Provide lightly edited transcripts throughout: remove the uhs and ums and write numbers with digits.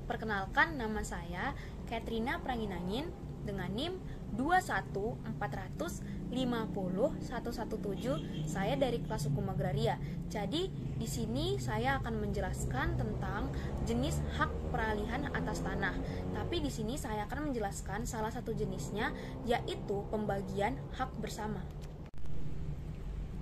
Perkenalkan, nama saya Katrina Pranginangin dengan NIM 214050117. Saya dari kelas hukum agraria. Jadi di sini saya akan menjelaskan tentang jenis hak peralihan atas tanah. Tapi di sini saya akan menjelaskan salah satu jenisnya, yaitu pembagian hak bersama.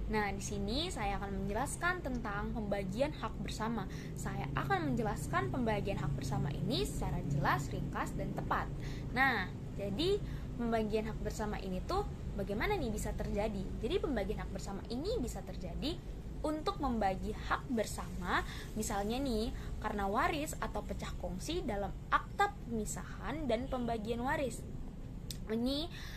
Nah, di sini saya akan menjelaskan tentang pembagian hak bersama. Saya akan menjelaskan pembagian hak bersama ini secara jelas, ringkas, dan tepat. Nah, jadi pembagian hak bersama ini tuh bagaimana nih bisa terjadi? Jadi pembagian hak bersama ini bisa terjadi untuk membagi hak bersama, misalnya nih karena waris atau pecah kongsi dalam akta pemisahan dan pembagian waris. Ini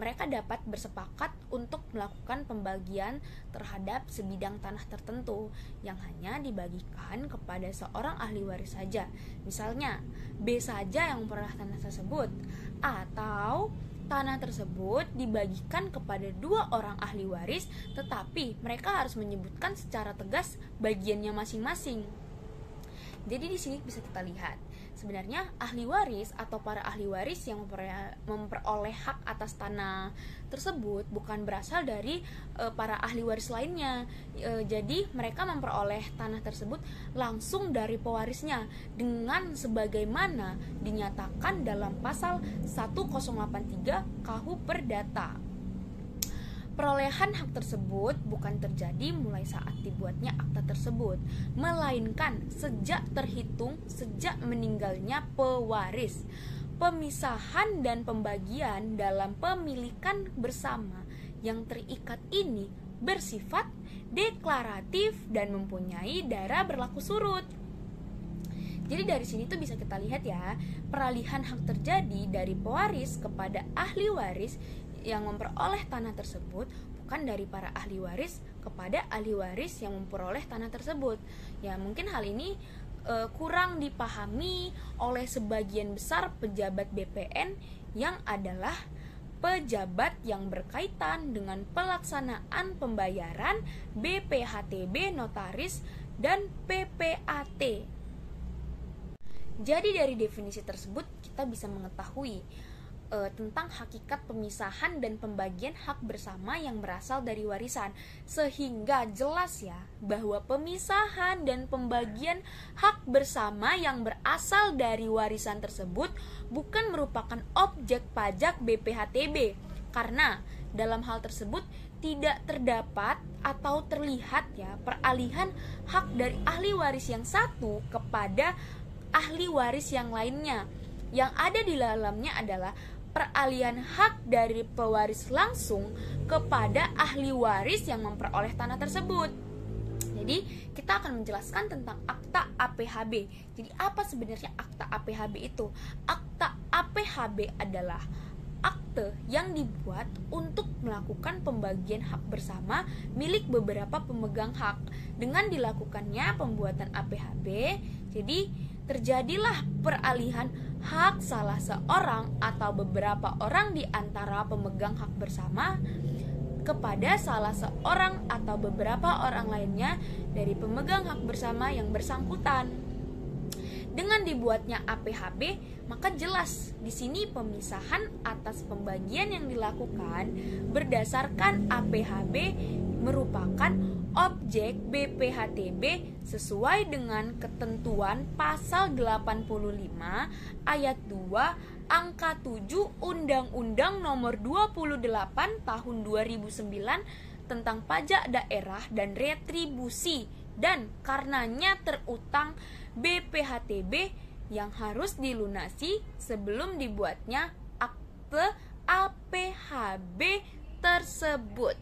mereka dapat bersepakat untuk melakukan pembagian terhadap sebidang tanah tertentu yang hanya dibagikan kepada seorang ahli waris saja. Misalnya, B saja yang memperoleh tanah tersebut, atau tanah tersebut dibagikan kepada 2 orang ahli waris, tetapi mereka harus menyebutkan secara tegas bagiannya masing-masing. Jadi di sini bisa kita lihat, sebenarnya ahli waris atau para ahli waris yang memperoleh hak atas tanah tersebut bukan berasal dari para ahli waris lainnya. Jadi mereka memperoleh tanah tersebut langsung dari pewarisnya dengan sebagaimana dinyatakan dalam pasal 1083 KUH Perdata. Perolehan hak tersebut bukan terjadi mulai saat dibuatnya akta tersebut, melainkan sejak meninggalnya pewaris. Pemisahan dan pembagian dalam pemilikan bersama yang terikat ini bersifat deklaratif dan mempunyai dara berlaku surut. Jadi dari sini tuh bisa kita lihat ya, peralihan hak terjadi dari pewaris kepada ahli waris yang memperoleh tanah tersebut bukan dari para ahli waris kepada ahli waris yang memperoleh tanah tersebut. Ya, mungkin hal ini kurang dipahami oleh sebagian besar pejabat BPN yang adalah pejabat yang berkaitan dengan pelaksanaan pembayaran BPHTB notaris dan PPAT. Jadi dari definisi tersebut kita bisa mengetahui tentang hakikat pemisahan dan pembagian hak bersama yang berasal dari warisan, sehingga jelas ya bahwa pemisahan dan pembagian hak bersama yang berasal dari warisan tersebut bukan merupakan objek pajak BPHTB, karena dalam hal tersebut tidak terdapat atau terlihat ya peralihan hak dari ahli waris yang satu kepada ahli waris yang lainnya. Yang ada di dalamnya adalah peralihan hak dari pewaris langsung kepada ahli waris yang memperoleh tanah tersebut. Jadi kita akan menjelaskan tentang akta APHB. Jadi apa sebenarnya akta APHB itu? Akta APHB adalah akte yang dibuat untuk melakukan pembagian hak bersama milik beberapa pemegang hak. Dengan dilakukannya pembuatan APHB, jadi terjadilah peralihan hak salah seorang atau beberapa orang di antara pemegang hak bersama kepada salah seorang atau beberapa orang lainnya dari pemegang hak bersama yang bersangkutan. Dengan dibuatnya APHB, maka jelas di sini pemisahan atas pembagian yang dilakukan berdasarkan APHB merupakan objek BPHTB sesuai dengan ketentuan pasal 85 ayat 2 angka 7 Undang-Undang Nomor 28 Tahun 2009 tentang pajak daerah dan retribusi, dan karenanya terutang BPHTB yang harus dilunasi sebelum dibuatnya akte APHB tersebut.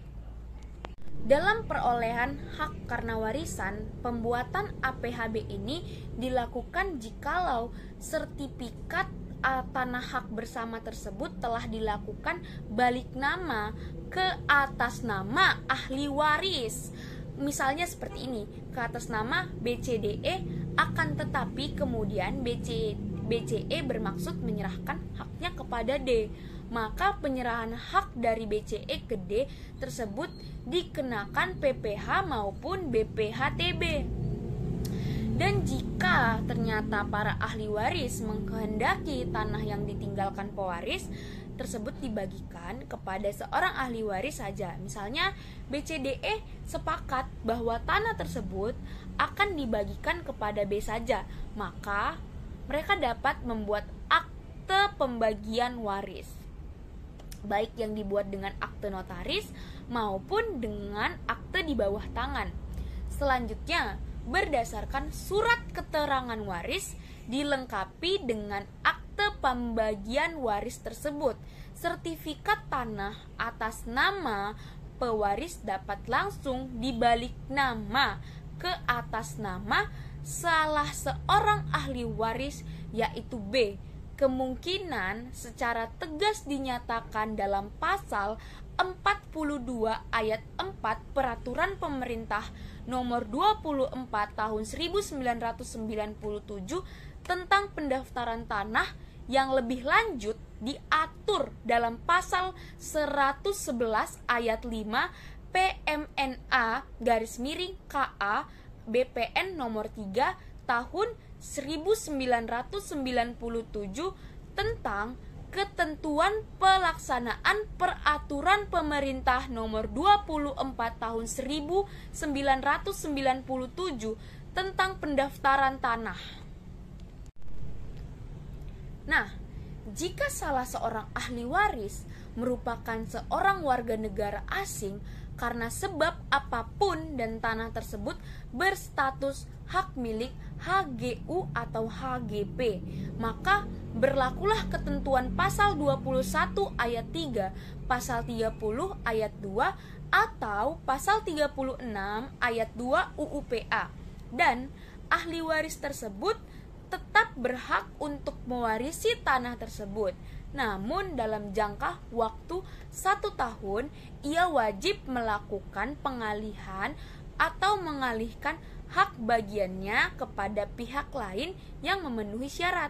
Dalam perolehan hak karena warisan, pembuatan APHB ini dilakukan jikalau sertifikat tanah hak bersama tersebut telah dilakukan balik nama ke atas nama ahli waris. Misalnya seperti ini, ke atas nama BCDE, akan tetapi kemudian BCE bermaksud menyerahkan haknya kepada D. Maka penyerahan hak dari BCE ke D tersebut dikenakan PPh maupun BPHTB. Dan jika Jika ternyata para ahli waris mengkehendaki tanah yang ditinggalkan pewaris tersebut dibagikan kepada seorang ahli waris saja. Misalnya BCDE sepakat bahwa tanah tersebut akan dibagikan kepada B saja, maka mereka dapat membuat akte pembagian waris, baik yang dibuat dengan akte notaris maupun dengan akte di bawah tangan. Selanjutnya, berdasarkan surat keterangan waris dilengkapi dengan akte pembagian waris tersebut. Sertifikat tanah atas nama pewaris dapat langsung dibalik nama ke atas nama salah seorang ahli waris, yaitu B. Kemungkinan secara tegas dinyatakan dalam pasal 42 ayat 4 Peraturan Pemerintah Nomor 24 Tahun 1997 tentang pendaftaran tanah yang lebih lanjut diatur dalam pasal 111 ayat 5 PMNA/KA BPN nomor 3 tahun 1997 tentang ketentuan pelaksanaan peraturan pemerintah nomor 24 tahun 1997 tentang pendaftaran tanah. Nah, jika salah seorang ahli waris merupakan seorang warga negara asing karena sebab apapun dan tanah tersebut berstatus hak milik HGU atau HGP, maka berlakulah ketentuan pasal 21 ayat 3, pasal 30 ayat 2 atau pasal 36 ayat 2 UUPA, dan ahli waris tersebut tetap berhak untuk mewarisi tanah tersebut. Namun dalam jangka waktu 1 tahun, ia wajib melakukan pengalihan atau mengalihkan hak bagiannya kepada pihak lain yang memenuhi syarat.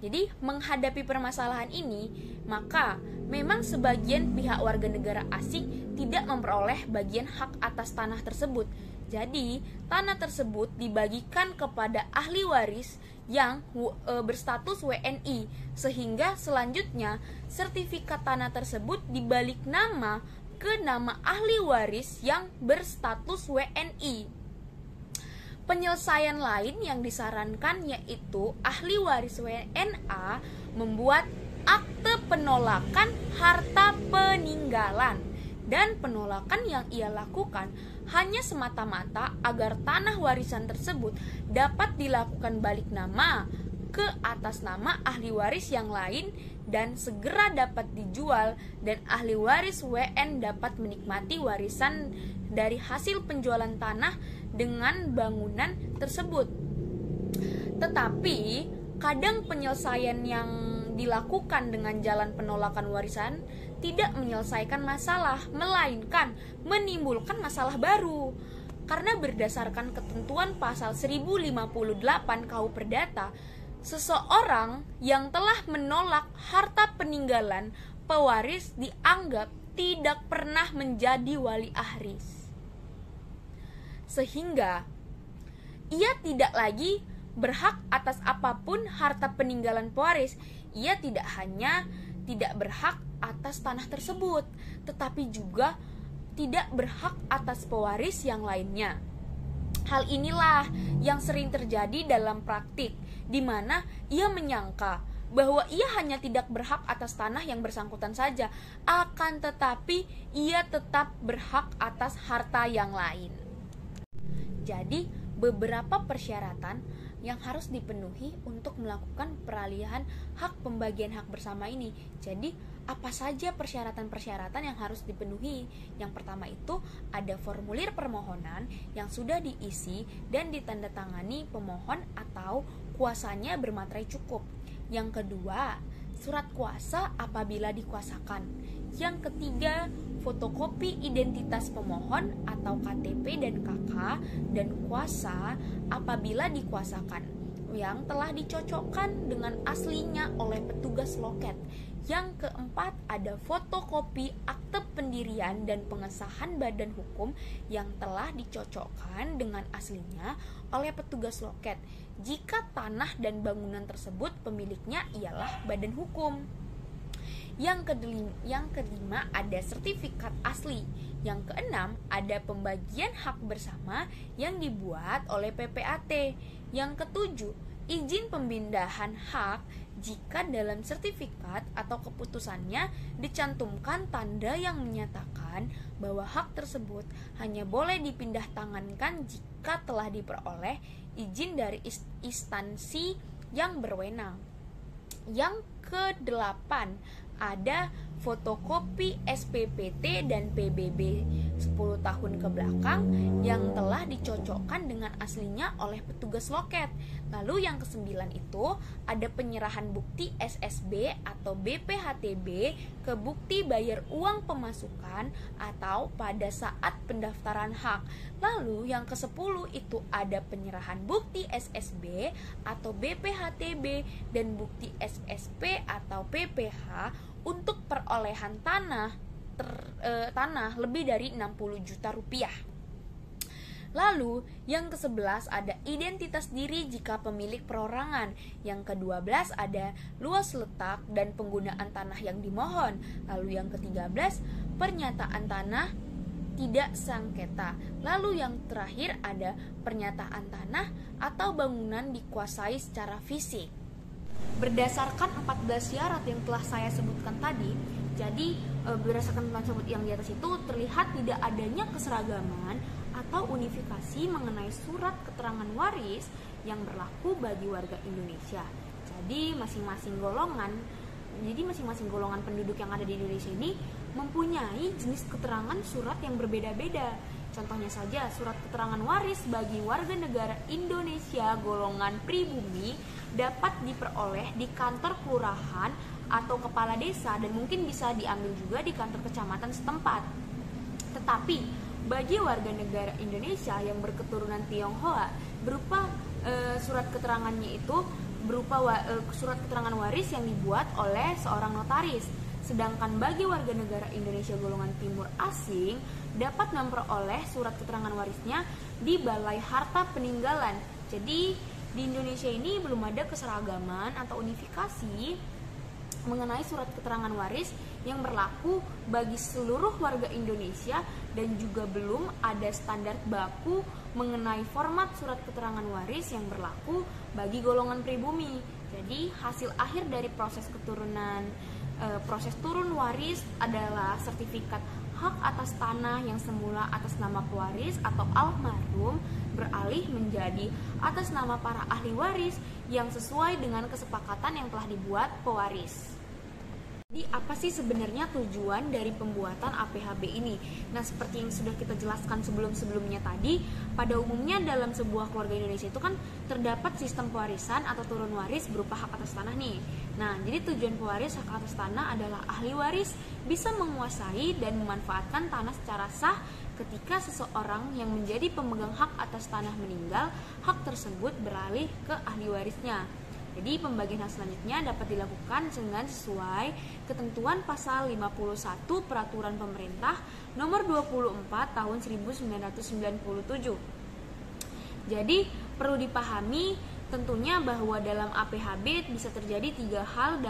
Jadi menghadapi permasalahan ini, maka memang sebagian pihak warga negara asing tidak memperoleh bagian hak atas tanah tersebut. Jadi tanah tersebut dibagikan kepada ahli waris yang berstatus WNI, sehingga selanjutnya sertifikat tanah tersebut dibalik nama ke nama ahli waris yang berstatus WNI. Penyelesaian lain yang disarankan yaitu ahli waris WNA membuat akte penolakan harta peninggalan, dan penolakan yang ia lakukan hanya semata-mata agar tanah warisan tersebut dapat dilakukan balik nama ke atas nama ahli waris yang lain dan segera dapat dijual, dan ahli waris WN dapat menikmati warisan dari hasil penjualan tanah dengan bangunan tersebut. Tetapi kadang penyelesaian yang dilakukan dengan jalan penolakan warisan tidak menyelesaikan masalah, melainkan menimbulkan masalah baru. Karena berdasarkan ketentuan pasal 1058 KUH Perdata, seseorang yang telah menolak harta peninggalan pewaris dianggap tidak pernah menjadi wali ahris, sehingga ia tidak lagi berhak atas apapun harta peninggalan pewaris. Ia tidak hanya tidak berhak atas tanah tersebut, tetapi juga tidak berhak atas pewaris yang lainnya. Hal inilah yang sering terjadi dalam praktik, di mana ia menyangka bahwa ia hanya tidak berhak atas tanah yang bersangkutan saja, akan tetapi ia tetap berhak atas harta yang lain. Jadi, beberapa persyaratan yang harus dipenuhi untuk melakukan peralihan hak pembagian hak bersama ini. Jadi, apa saja persyaratan-persyaratan yang harus dipenuhi? Yang pertama itu ada formulir permohonan yang sudah diisi dan ditandatangani pemohon atau kuasanya bermaterai cukup. Yang kedua, surat kuasa apabila dikuasakan. Yang ketiga, fotokopi identitas pemohon atau KTP dan KK dan kuasa apabila dikuasakan, yang telah dicocokkan dengan aslinya oleh petugas loket. Yang keempat, ada fotokopi akte pendirian dan pengesahan badan hukum yang telah dicocokkan dengan aslinya oleh petugas loket jika tanah dan bangunan tersebut pemiliknya ialah badan hukum. Yang kelima ada sertifikat asli. Yang keenam ada pembagian hak bersama yang dibuat oleh PPAT. Yang ketujuh, izin pemindahan hak jika dalam sertifikat atau keputusannya dicantumkan tanda yang menyatakan bahwa hak tersebut hanya boleh dipindah tangankan jika telah diperoleh izin dari instansi yang berwenang. Yang kedelapan, ada fotokopi SPPT dan PBB 10 tahun ke belakang yang telah dicocokkan dengan aslinya oleh petugas loket. Lalu yang kesembilan itu ada penyerahan bukti SSB atau BPHTB ke bukti bayar uang pemasukan atau pada saat pendaftaran hak. Lalu yang ke-10 itu ada penyerahan bukti SSB atau BPHTB dan bukti SSP atau PPH untuk perolehan tanah lebih dari 60 juta rupiah. Lalu yang ke-11 ada identitas diri jika pemilik perorangan. Yang ke-12 ada luas letak dan penggunaan tanah yang dimohon. Lalu yang ke-13 pernyataan tanah tidak sengketa. Lalu yang terakhir ada pernyataan tanah atau bangunan dikuasai secara fisik. Berdasarkan 14 syarat yang telah saya sebutkan tadi, jadi berdasarkan tersebut yang di atas itu terlihat tidak adanya keseragaman atau unifikasi mengenai surat keterangan waris yang berlaku bagi warga Indonesia. Jadi masing-masing golongan penduduk yang ada di Indonesia ini mempunyai jenis keterangan surat yang berbeda-beda. Contohnya saja, surat keterangan waris bagi warga negara Indonesia golongan pribumi dapat diperoleh di kantor kelurahan atau kepala desa dan mungkin bisa diambil juga di kantor kecamatan setempat. Tetapi bagi warga negara Indonesia yang berketurunan Tionghoa berupa surat keterangannya itu berupa surat keterangan waris yang dibuat oleh seorang notaris. Sedangkan bagi warga negara Indonesia golongan timur asing dapat memperoleh surat keterangan warisnya di Balai Harta Peninggalan. Jadi di Indonesia ini belum ada keseragaman atau unifikasi mengenai surat keterangan waris yang berlaku bagi seluruh warga Indonesia dan juga belum ada standar baku mengenai format surat keterangan waris yang berlaku bagi golongan pribumi. Jadi hasil akhir dari proses turun waris adalah sertifikat hak atas tanah yang semula atas nama pewaris atau almarhum beralih menjadi atas nama para ahli waris yang sesuai dengan kesepakatan yang telah dibuat pewaris. Jadi apa sih sebenarnya tujuan dari pembuatan APHB ini? Nah, seperti yang sudah kita jelaskan sebelum-sebelumnya tadi, pada umumnya dalam sebuah keluarga Indonesia itu kan terdapat sistem pewarisan atau turun waris berupa hak atas tanah nih. Nah, jadi tujuan pewaris hak atas tanah adalah ahli waris bisa menguasai dan memanfaatkan tanah secara sah ketika seseorang yang menjadi pemegang hak atas tanah meninggal, hak tersebut beralih ke ahli warisnya. Jadi pembagian hak selanjutnya dapat dilakukan dengan sesuai ketentuan pasal 51 Peraturan Pemerintah nomor 24 tahun 1997. Jadi perlu dipahami tentunya bahwa dalam APHB bisa terjadi 3 hal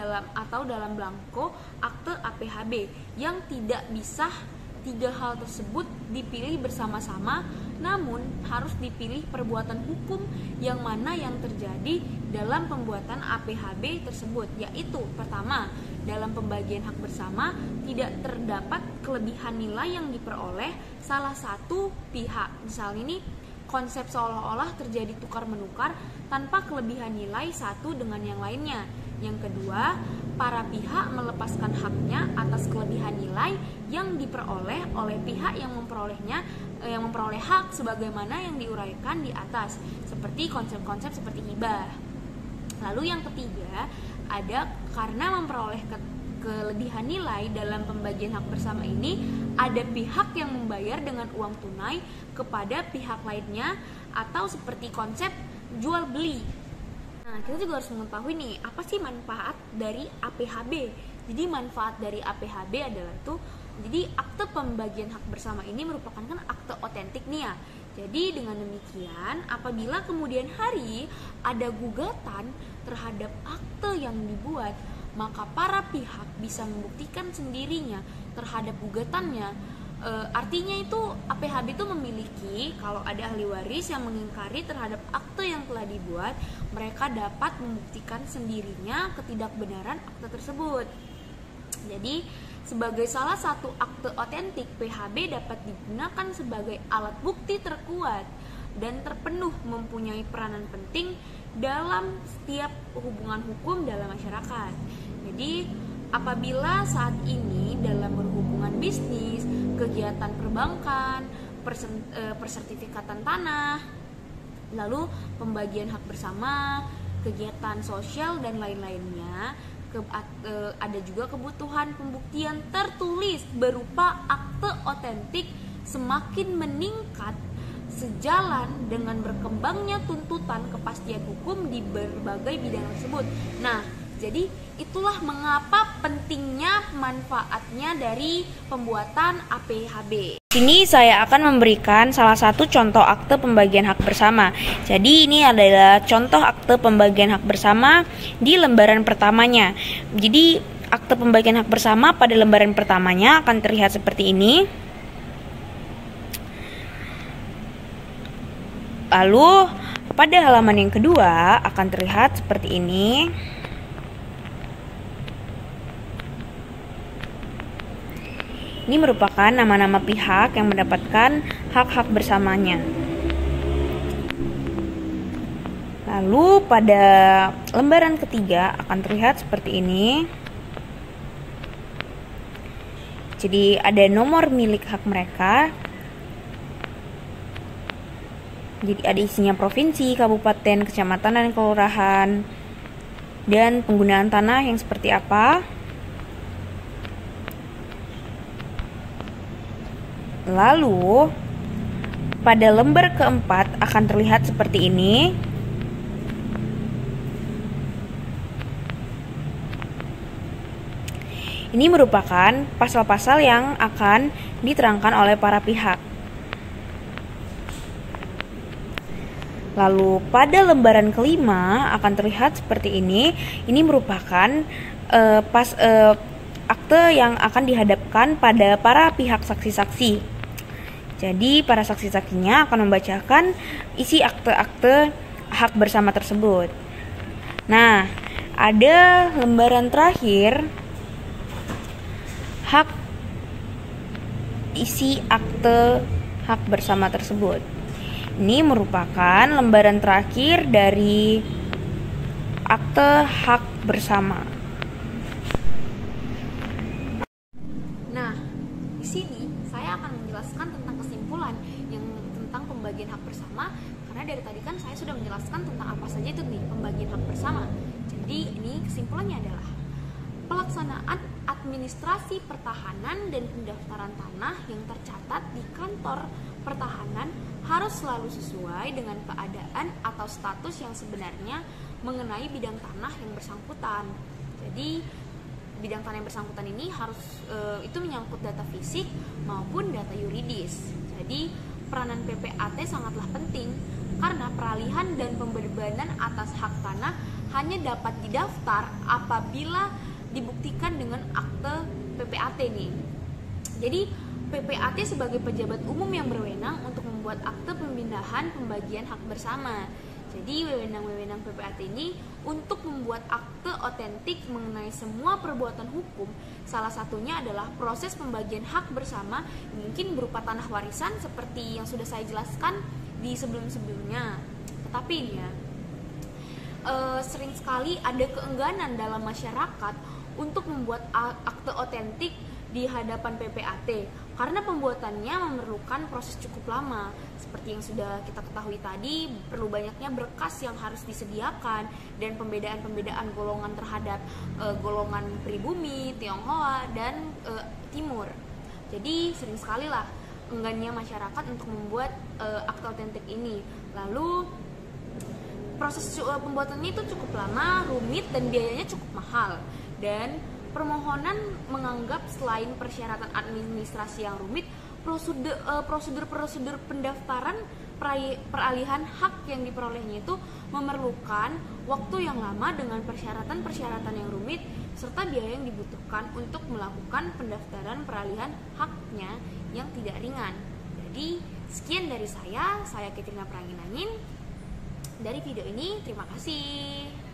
dalam belangko akte APHB yang tidak bisa 3 hal tersebut dipilih bersama-sama, namun harus dipilih perbuatan hukum yang mana yang terjadi dalam pembuatan APHB tersebut, yaitu pertama, dalam pembagian hak bersama tidak terdapat kelebihan nilai yang diperoleh salah satu pihak. Misalnya ini konsep seolah-olah terjadi tukar-menukar tanpa kelebihan nilai satu dengan yang lainnya. Yang kedua, para pihak melepaskan haknya atas kelebihan nilai yang diperoleh oleh pihak yang memperoleh hak sebagaimana yang diuraikan di atas, seperti konsep-konsep seperti hibah. Lalu yang ketiga, ada karena memperoleh kelebihan nilai dalam pembagian hak bersama ini, ada pihak yang membayar dengan uang tunai kepada pihak lainnya atau seperti konsep jual beli. Nah, kita juga harus mengetahui nih, apa sih manfaat dari APHB? Jadi manfaat dari APHB adalah tuh, jadi akte pembagian hak bersama ini merupakan kan akte otentik nih ya. Jadi dengan demikian, apabila kemudian hari ada gugatan terhadap akte yang dibuat, maka para pihak bisa membuktikan sendirinya terhadap gugatannya. Artinya itu APHB itu memiliki, kalau ada ahli waris yang mengingkari terhadap akte yang telah dibuat, mereka dapat membuktikan sendirinya ketidakbenaran akte tersebut. Jadi sebagai salah satu akte otentik, PHB dapat digunakan sebagai alat bukti terkuat dan terpenuh mempunyai peranan penting dalam setiap hubungan hukum dalam masyarakat. Jadi apabila saat ini dalam berhubungan bisnis, kegiatan perbankan, persertifikatan tanah, lalu pembagian hak bersama, kegiatan sosial dan lain-lainnya, ada juga kebutuhan pembuktian tertulis berupa akte otentik semakin meningkat sejalan dengan berkembangnya tuntutan kepastian hukum di berbagai bidang tersebut. Nah, jadi itulah mengapa pentingnya manfaatnya dari pembuatan APHB. Sini saya akan memberikan salah satu contoh akte pembagian hak bersama. Jadi ini adalah contoh akte pembagian hak bersama di lembaran pertamanya. Jadi akte pembagian hak bersama pada lembaran pertamanya akan terlihat seperti ini. Lalu pada halaman yang kedua akan terlihat seperti ini. Ini merupakan nama-nama pihak yang mendapatkan hak-hak bersamanya. Lalu pada lembaran ketiga akan terlihat seperti ini. Jadi ada nomor milik hak mereka. Jadi ada isinya provinsi, kabupaten, kecamatan, dan kelurahan. Dan penggunaan tanah yang seperti apa. Lalu pada lembar keempat akan terlihat seperti ini. Ini merupakan pasal-pasal yang akan diterangkan oleh para pihak. Lalu pada lembaran kelima akan terlihat seperti ini. Ini merupakan akte yang akan dihadapkan pada para pihak saksi-saksi. Jadi para saksi-saksinya akan membacakan isi akte-akte hak bersama tersebut. Nah, ada lembaran terakhir, hak isi akte hak bersama tersebut. Ini merupakan lembaran terakhir dari akte hak bersama. Nah, di sini saya akan menjelaskan tentang kesimpulan yang tentang pembagian hak bersama, karena dari tadi kan saya sudah menjelaskan tentang apa saja itu nih pembagian hak bersama. Jadi ini kesimpulannya adalah pelaksanaan administrasi pertahanan dan pendaftaran tanah yang tercatat di kantor pertahanan harus selalu sesuai dengan keadaan atau status yang sebenarnya mengenai bidang tanah yang bersangkutan. Jadi bidang tanah yang bersangkutan ini harus itu menyangkut data fisik maupun data yuridis. Jadi peranan PPAT sangatlah penting karena peralihan dan pembebanan atas hak tanah hanya dapat didaftar apabila dibuktikan dengan akte PPAT nih. Jadi PPAT sebagai pejabat umum yang berwenang untuk membuat akte pemindahan pembagian hak bersama. Jadi wewenang-wewenang PPAT ini untuk membuat akte otentik mengenai semua perbuatan hukum. Salah satunya adalah proses pembagian hak bersama, mungkin berupa tanah warisan seperti yang sudah saya jelaskan di sebelum-sebelumnya. Tetapi ini ya, sering sekali ada keengganan dalam masyarakat untuk membuat akte otentik di hadapan PPAT karena pembuatannya memerlukan proses cukup lama. Seperti yang sudah kita ketahui tadi, perlu banyaknya berkas yang harus disediakan dan pembedaan-pembedaan golongan terhadap golongan pribumi, Tionghoa, dan Timur. Jadi sering sekali lah enggannya masyarakat untuk membuat akte otentik ini. Lalu proses pembuatannya itu cukup lama, rumit, dan biayanya cukup mahal. Dan Permohonan menganggap selain persyaratan administrasi yang rumit, prosedur-prosedur pendaftaran peralihan hak yang diperolehnya itu memerlukan waktu yang lama dengan persyaratan-persyaratan yang rumit serta biaya yang dibutuhkan untuk melakukan pendaftaran peralihan haknya yang tidak ringan. Jadi sekian dari saya Katrina Pranginangin dari video ini. Terima kasih.